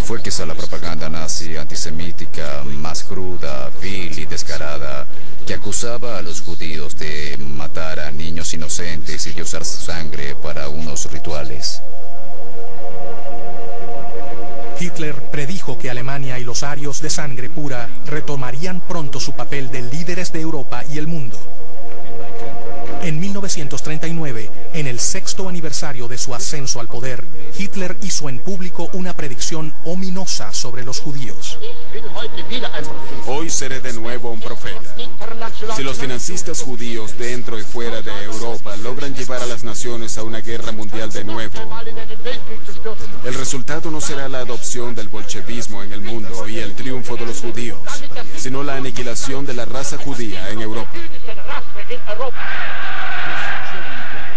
Fue quizá la propaganda nazi antisemítica más cruda, vil y descarada, que acusaba a los judíos de matar a niños inocentes y de usar su sangre para unos rituales. Hitler predijo que Alemania y los arios de sangre pura retomarían pronto su papel de líderes de Europa y el mundo. En 1939, en el 6º aniversario de su ascenso al poder, Hitler hizo en público una predicción ominosa sobre los judíos. Hoy seré de nuevo un profeta. Si los financistas judíos dentro y fuera de Europa logran llevar a las naciones a una guerra mundial de nuevo, el resultado no será la adopción del bolchevismo en el mundo y el triunfo de los judíos, sino la aniquilación de la raza judía en Europa.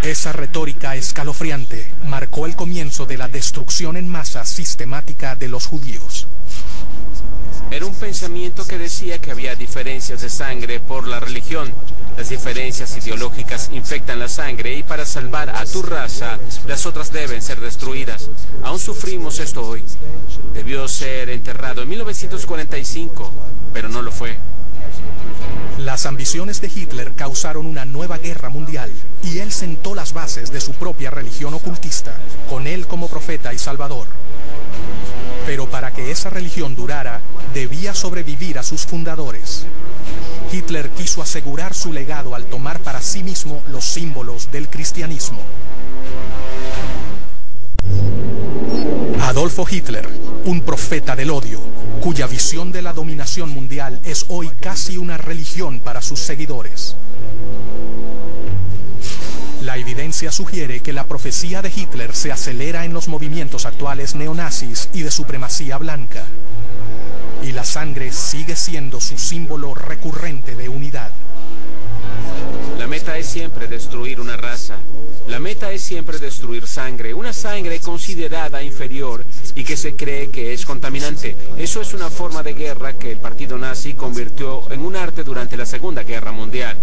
Esa retórica escalofriante marcó el comienzo de la destrucción en masa sistemática de los judíos. Era un pensamiento que decía que había diferencias de sangre por la religión. Las diferencias ideológicas infectan la sangre y para salvar a tu raza, las otras deben ser destruidas. Aún sufrimos esto hoy. Debió ser enterrado en 1945, pero no lo fue. Las ambiciones de Hitler causaron una nueva guerra mundial y él sentó las bases de su propia religión ocultista, con él como profeta y salvador. Pero para que esa religión durara, debía sobrevivir a sus fundadores. Hitler quiso asegurar su legado al tomar para sí mismo los símbolos del cristianismo. Adolfo Hitler, un profeta del odio, cuya visión de la dominación mundial es hoy casi una religión para sus seguidores. La evidencia sugiere que la profecía de Hitler se acelera en los movimientos actuales neonazis y de supremacía blanca. Y la sangre sigue siendo su símbolo recurrente de unidad. La meta es siempre destruir una raza. La meta es siempre destruir sangre, una sangre considerada inferior y que se cree que es contaminante. Eso es una forma de guerra que el partido nazi convirtió en un arte durante la Segunda Guerra Mundial.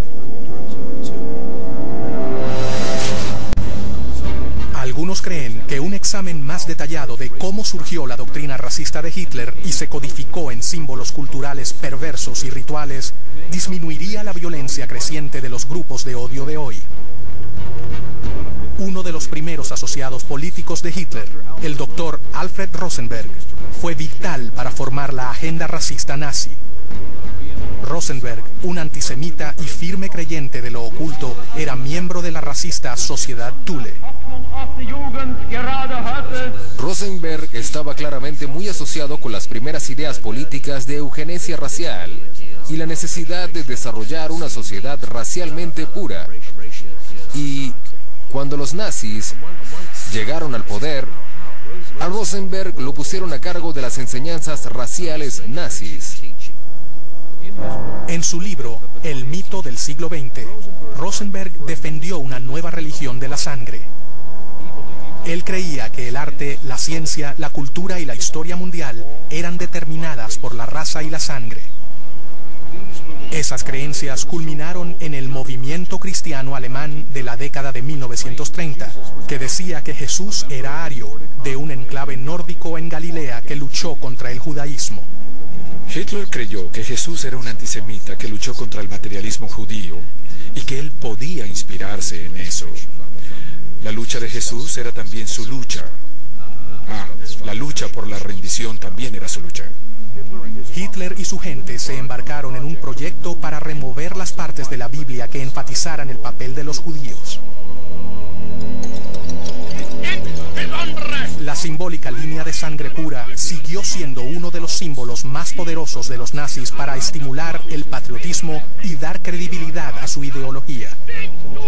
Algunos creen que un examen más detallado de cómo surgió la doctrina racista de Hitler y se codificó en símbolos culturales perversos y rituales disminuiría la violencia creciente de los grupos de odio de hoy. Uno de los primeros asociados políticos de Hitler, el doctor Alfred Rosenberg, fue vital para formar la agenda racista nazi. Rosenberg, un antisemita y firme creyente de lo oculto, era miembro de la racista Sociedad Thule. Rosenberg estaba claramente muy asociado con las primeras ideas políticas de eugenesia racial y la necesidad de desarrollar una sociedad racialmente pura. Y cuando los nazis llegaron al poder, a Rosenberg lo pusieron a cargo de las enseñanzas raciales nazis. En su libro, El mito del siglo XX, Rosenberg defendió una nueva religión de la sangre. Él creía que el arte, la ciencia, la cultura y la historia mundial eran determinadas por la raza y la sangre. Esas creencias culminaron en el movimiento cristiano alemán de la década de 1930, que decía que Jesús era ario, de un enclave nórdico en Galilea que luchó contra el judaísmo. Hitler creyó que Jesús era un antisemita que luchó contra el materialismo judío y que él podía inspirarse en eso. La lucha de Jesús era también su lucha. La lucha por la rendición también era su lucha. Hitler y su gente se embarcaron en un proyecto para remover las partes de la Biblia que enfatizaran el papel de los judíos. La simbólica línea de sangre pura siguió siendo uno de los símbolos más poderosos de los nazis para estimular el patriotismo y dar credibilidad a su ideología.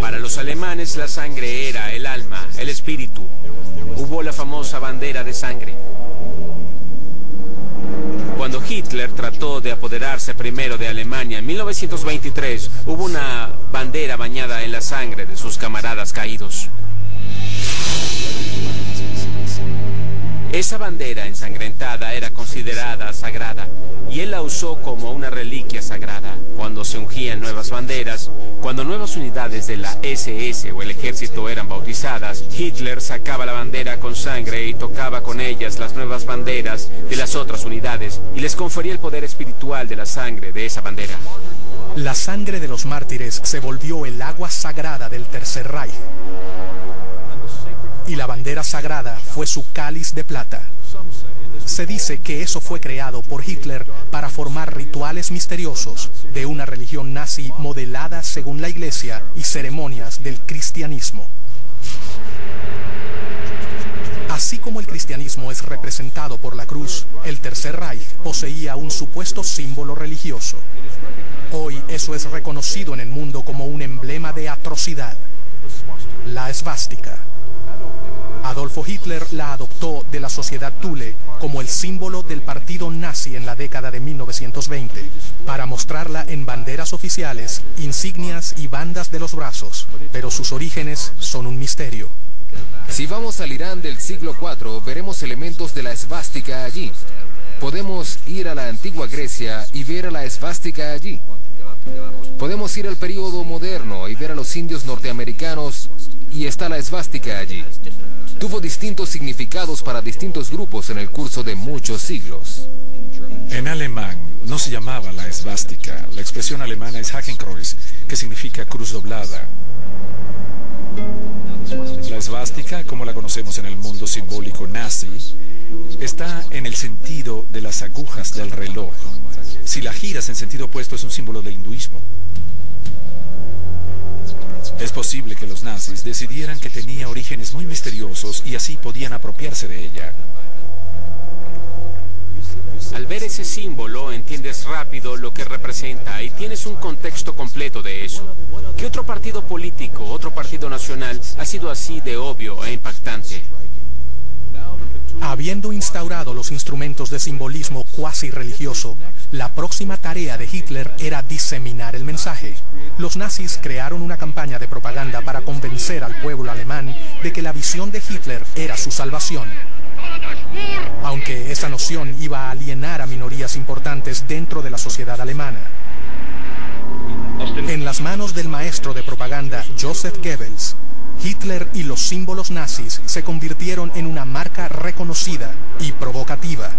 Para los alemanes la sangre era el alma, el espíritu. Hubo la famosa bandera de sangre. Cuando Hitler trató de apoderarse primero de Alemania en 1923, hubo una bandera bañada en la sangre de sus camaradas caídos. Esa bandera ensangrentada era considerada sagrada y él la usó como una reliquia sagrada. Cuando se ungían nuevas banderas, cuando nuevas unidades de la SS o el ejército eran bautizadas, Hitler sacaba la bandera con sangre y tocaba con ellas las nuevas banderas de las otras unidades y les confería el poder espiritual de la sangre de esa bandera. La sangre de los mártires se volvió el agua sagrada del Tercer Reich. Y la bandera sagrada fue su cáliz de plata. Se dice que eso fue creado por Hitler para formar rituales misteriosos de una religión nazi modelada según la Iglesia y ceremonias del cristianismo. Así como el cristianismo es representado por la cruz, el Tercer Reich poseía un supuesto símbolo religioso. Hoy eso es reconocido en el mundo como un emblema de atrocidad: la esvástica. Adolfo Hitler la adoptó de la sociedad Thule como el símbolo del partido nazi en la década de 1920, para mostrarla en banderas oficiales, insignias y bandas de los brazos, pero sus orígenes son un misterio. Si vamos al Irán del siglo IV, veremos elementos de la esvástica allí. Podemos ir a la antigua Grecia y ver a la esvástica allí. Podemos ir al período moderno y ver a los indios norteamericanos y está la esvástica allí. Tuvo distintos significados para distintos grupos en el curso de muchos siglos. En alemán no se llamaba la esvástica. La expresión alemana es Hakenkreuz, que significa cruz doblada. La esvástica, como la conocemos en el mundo simbólico nazi, está en el sentido de las agujas del reloj. Si la giras en sentido opuesto, es un símbolo del hinduismo. Es posible que los nazis decidieran que tenía orígenes muy misteriosos y así podían apropiarse de ella. Al ver ese símbolo, entiendes rápido lo que representa y tienes un contexto completo de eso. ¿Qué otro partido político, otro partido nacional ha sido así de obvio e impactante? Habiendo instaurado los instrumentos de simbolismo cuasi religioso, la próxima tarea de Hitler era diseminar el mensaje. Los nazis crearon una campaña de propaganda para convencer al pueblo alemán de que la visión de Hitler era su salvación. Aunque esa noción iba a alienar a minorías importantes dentro de la sociedad alemana. En las manos del maestro de propaganda Joseph Goebbels, Hitler y los símbolos nazis se convirtieron en una marca reconocida y provocativa.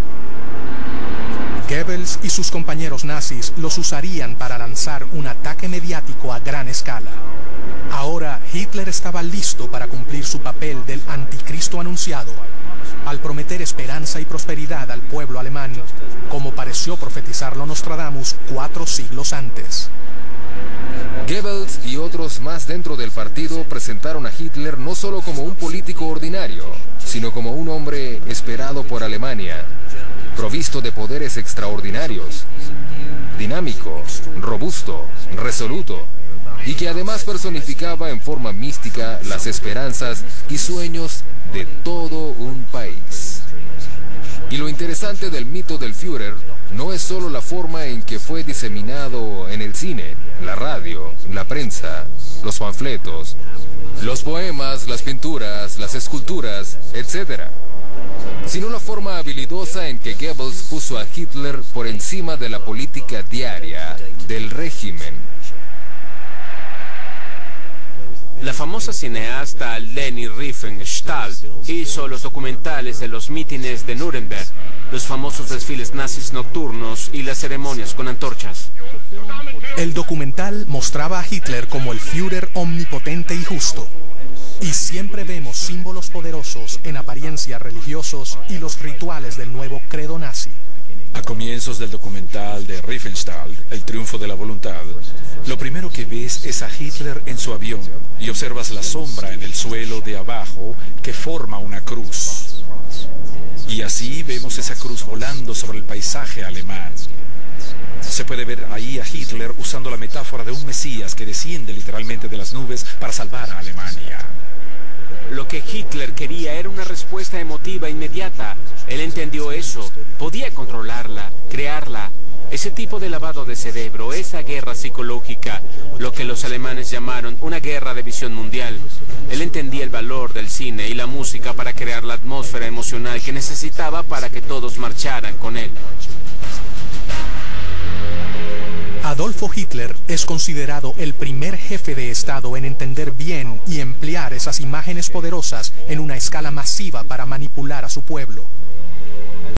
Goebbels y sus compañeros nazis los usarían para lanzar un ataque mediático a gran escala. Ahora Hitler estaba listo para cumplir su papel del anticristo anunciado, al prometer esperanza y prosperidad al pueblo alemán, como pareció profetizarlo Nostradamus 4 siglos antes. Goebbels y otros más dentro del partido presentaron a Hitler no solo como un político ordinario, sino como un hombre esperado por Alemania, provisto de poderes extraordinarios, dinámico, robusto, resoluto, y que además personificaba en forma mística las esperanzas y sueños de todo un país. Y lo interesante del mito del Führer no es solo la forma en que fue diseminado en el cine, la radio, la prensa, los panfletos, los poemas, las pinturas, las esculturas, etc., sino la forma habilidosa en que Goebbels puso a Hitler por encima de la política diaria del régimen. La famosa cineasta Leni Riefenstahl hizo los documentales de los mítines de Nuremberg, los famosos desfiles nazis nocturnos y las ceremonias con antorchas. El documental mostraba a Hitler como el Führer omnipotente y justo. Y siempre vemos símbolos poderosos en apariencia religiosos y los rituales del nuevo credo nazi. A comienzos del documental de Riefenstahl, El triunfo de la voluntad, lo primero que ves es a Hitler en su avión y observas la sombra en el suelo de abajo que forma una cruz. Y así vemos esa cruz volando sobre el paisaje alemán. Se puede ver ahí a Hitler usando la metáfora de un Mesías que desciende literalmente de las nubes para salvar a Alemania. Lo que Hitler quería era una respuesta emotiva inmediata. Él entendió eso, podía controlarla, crearla, Ese tipo de lavado de cerebro, esa guerra psicológica, lo que los alemanes llamaron una guerra de visión mundial. Él entendía el valor del cine y la música para crear la atmósfera emocional que necesitaba para que todos marcharan con él. Adolfo Hitler es considerado el primer jefe de Estado en entender bien y emplear esas imágenes poderosas en una escala masiva para manipular a su pueblo.